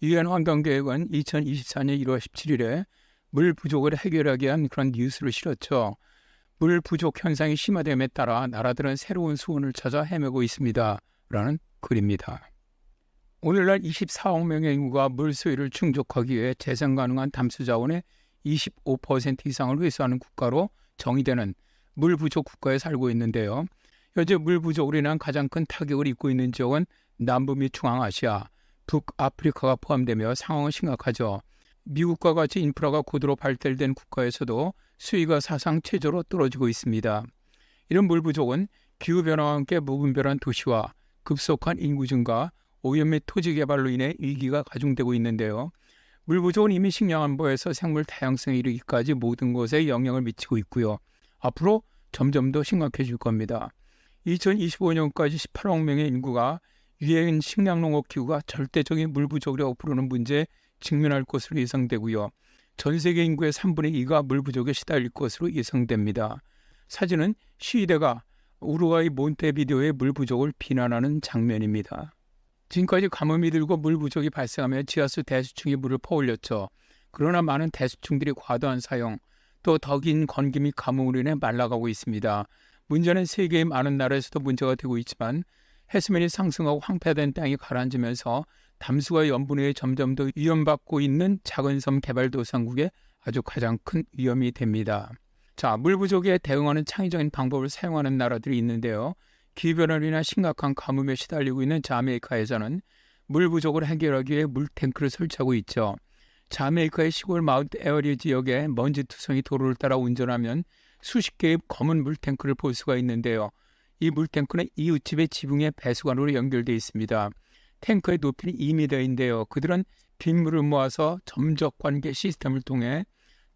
유엔 환경계획은 2024년 1월 17일에 물 부족을 해결하기 위한 그런 뉴스를 실었죠. 물 부족 현상이 심화됨에 따라 나라들은 새로운 수원을 찾아 헤매고 있습니다. 라는 글입니다. 오늘날 24억 명의 인구가 물 수요를 충족하기 위해 재생 가능한 담수 자원의 25% 이상을 회수하는 국가로 정의되는 물 부족 국가에 살고 있는데요. 현재 물 부족으로 인한 가장 큰 타격을 입고 있는 지역은 남부 및 중앙아시아, 북아프리카가 포함되며 상황은 심각하죠. 미국과 같이 인프라가 고도로 발달된 국가에서도 수위가 사상 최저로 떨어지고 있습니다. 이런 물 부족은 기후변화와 함께 무분별한 도시화, 급속한 인구 증가, 오염 및 토지 개발로 인해 위기가 가중되고 있는데요. 물 부족은 이미 식량 안보에서 생물 다양성에 이르기까지 모든 것에 영향을 미치고 있고요. 앞으로 점점 더 심각해질 겁니다. 2025년까지 18억 명의 인구가 유엔 식량농업기구가 절대적인 물 부족이라고 부르는 문제에 직면할 것으로 예상되고요. 전 세계 인구의 3분의 2가 물 부족에 시달릴 것으로 예상됩니다. 사진은 시위대가 우루과이 몬테비데오의 물 부족을 비난하는 장면입니다. 지금까지 가뭄이 들고 물 부족이 발생하며 지하수 대수층이 물을 퍼올렸죠. 그러나 많은 대수층들이 과도한 사용, 또 더 긴 건기 및 가뭄으로 인해 말라가고 있습니다. 문제는 세계의 많은 나라에서도 문제가 되고 있지만 해수면이 상승하고 황폐화된 땅이 가라앉으면서 담수와 염분에 점점 더 위험받고 있는 작은 섬 개발도상국에 아주 가장 큰 위험이 됩니다. 자, 물 부족에 대응하는 창의적인 방법을 사용하는 나라들이 있는데요. 기후변화로 인한 심각한 가뭄에 시달리고 있는 자메이카에서는 물 부족을 해결하기 위해 물탱크를 설치하고 있죠. 자메이카의 시골 마운트 에어리 지역에 먼지투성이 도로를 따라 운전하면 수십 개의 검은 물탱크를 볼 수가 있는데요. 이 물탱크는 이웃집의 지붕의 배수관으로 연결되어 있습니다. 탱크의 높이는 2m인데요. 그들은 빗물을 모아서 점적 관계 시스템을 통해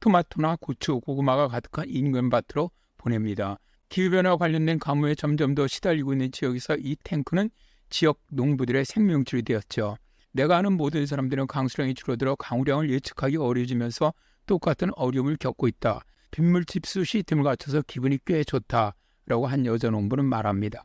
토마토나 고추, 고구마가 가득한 인근밭으로 보냅니다. 기후변화와 관련된 가뭄에 점점 더 시달리고 있는 지역에서 이 탱크는 지역 농부들의 생명줄이 되었죠. 내가 아는 모든 사람들은 강수량이 줄어들어 강우량을 예측하기 어려워지면서 똑같은 어려움을 겪고 있다. 빗물 집수 시스템을 갖춰서 기분이 꽤 좋다라고 한 여자 농부는 말합니다.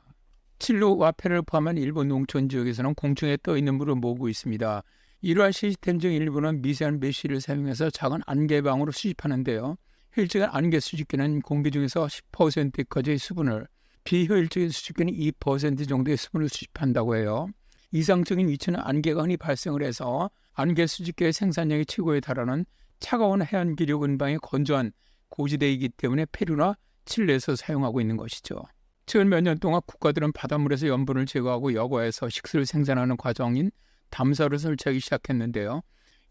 칠루와 페루를 포함한 일본 농촌 지역에서는 공중에 떠있는 물을 모으고 있습니다. 이러한 시스템 중 일부는 미세한 메쉬를 사용해서 작은 안개방으로 수집하는데요. 효율적인 안개 수집기는 공기 중에서 10%까지의 수분을, 비효율적인 수집기는 2% 정도의 수분을 수집한다고 해요. 이상적인 위치는 안개가 흔히 발생을 해서 안개 수집기의 생산량이 최고에 달하는 차가운 해안 기류 근방의 건조한 고지대이기 때문에 페루나 칠레에서 사용하고 있는 것이죠. 최근 몇 년 동안 국가들은 바닷물에서 염분을 제거하고 여과해서 식수를 생산하는 과정인 담사를 설치하기 시작했는데요.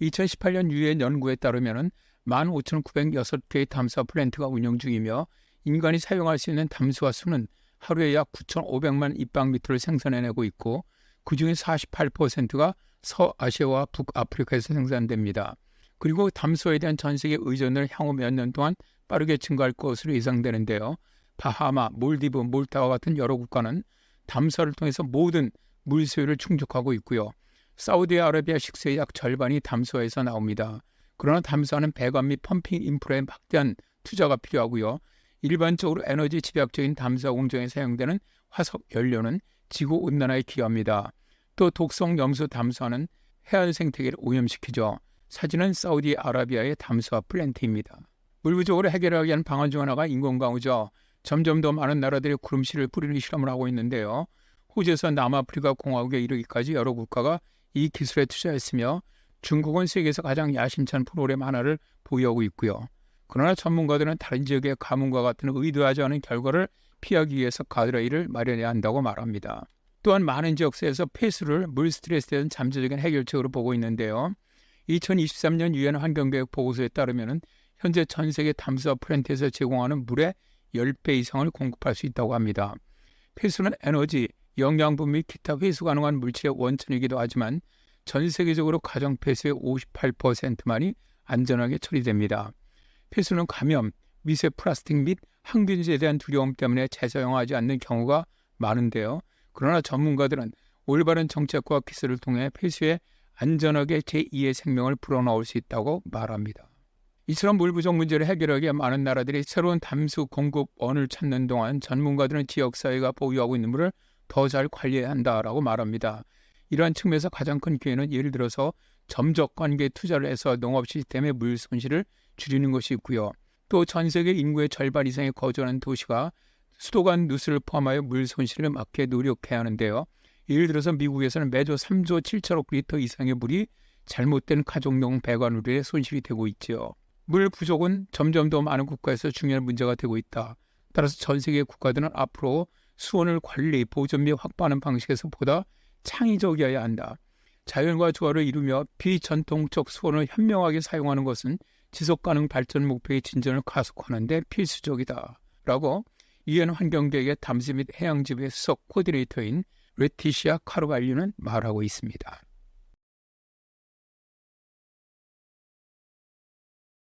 2018년 유엔 연구에 따르면 15,906개의 담사 플랜트가 운영 중이며 인간이 사용할 수 있는 담수화 수는 하루에 약 9,500만 입방미터를 생산해내고 있고 그중에 48%가 서아시아와 북아프리카에서 생산됩니다. 그리고 담수화에 대한 전 세계 의존을 향후 몇 년 동안 빠르게 증가할 것으로 예상되는데요. 바하마, 몰디브, 몰타와 같은 여러 국가는 담수화를 통해서 모든 물 수요를 충족하고 있고요. 사우디아라비아 식수의 약 절반이 담수화에서 나옵니다. 그러나 담수화는 배관 및 펌핑 인프라에 막대한 투자가 필요하고요. 일반적으로 에너지 집약적인 담수화 공정에 사용되는 화석 연료는 지구온난화에 기여합니다. 또 독성 염소 담수화는 해안 생태계를 오염시키죠. 사진은 사우디아라비아의 담수화 플랜트입니다. 물 부족을 해결하기 위한 방안 중 하나가 인공강우죠. 점점 더 많은 나라들이 구름씨를 뿌리는 실험을 하고 있는데요. 호주에서 남아프리카 공화국에 이르기까지 여러 국가가 이 기술에 투자했으며 중국은 세계에서 가장 야심찬 프로그램 하나를 보유하고 있고요. 그러나 전문가들은 다른 지역의 가뭄과 같은 의도하지 않은 결과를 피하기 위해서 가드레일을 마련해야 한다고 말합니다. 또한 많은 지역사에서 폐수를 물 스트레스에 대한 잠재적인 해결책으로 보고 있는데요. 2023년 유엔 환경계획 보고서에 따르면 현재 전 세계 담수화 플랜트에서 제공하는 물의 10배 이상을 공급할 수 있다고 합니다. 폐수는 에너지, 영양분 및 기타 회수 가능한 물질의 원천이기도 하지만 전 세계적으로 가정 폐수의 58%만이 안전하게 처리됩니다. 폐수는 감염, 미세 플라스틱 및 항균제에 대한 두려움 때문에 재사용하지 않는 경우가 많은데요. 그러나 전문가들은 올바른 정책과 기술을 통해 폐수에 안전하게 제2의 생명을 불어넣을 수 있다고 말합니다. 이처럼 물 부족 문제를 해결하기 위해 많은 나라들이 새로운 담수 공급원을 찾는 동안 전문가들은 지역사회가 보유하고 있는 물을 더 잘 관리해야 한다라고 말합니다. 이러한 측면에서 가장 큰 기회는 예를 들어서 점적 관계에 투자를 해서 농업 시스템의 물 손실을 줄이는 것이 있고요. 또 전 세계 인구의 절반 이상이 거주하는 도시가 수도 간 누수를 포함하여 물 손실을 막게 노력해야 하는데요. 예를 들어서 미국에서는 매주 3조 7천억 리터 이상의 물이 잘못된 가정용 배관으로의 손실이 되고 있죠. 물 부족은 점점 더 많은 국가에서 중요한 문제가 되고 있다. 따라서 전 세계 국가들은 앞으로 수원을 관리, 보존 및 확보하는 방식에서 보다 창의적이어야 한다. 자연과 조화를 이루며 비전통적 수원을 현명하게 사용하는 것은 지속가능 발전 목표의 진전을 가속화하는 데 필수적이다. 라고 UN 환경대회 담시 및 해양지회 수석 코디네이터인 레티시아 카르발리는 말하고 있습니다.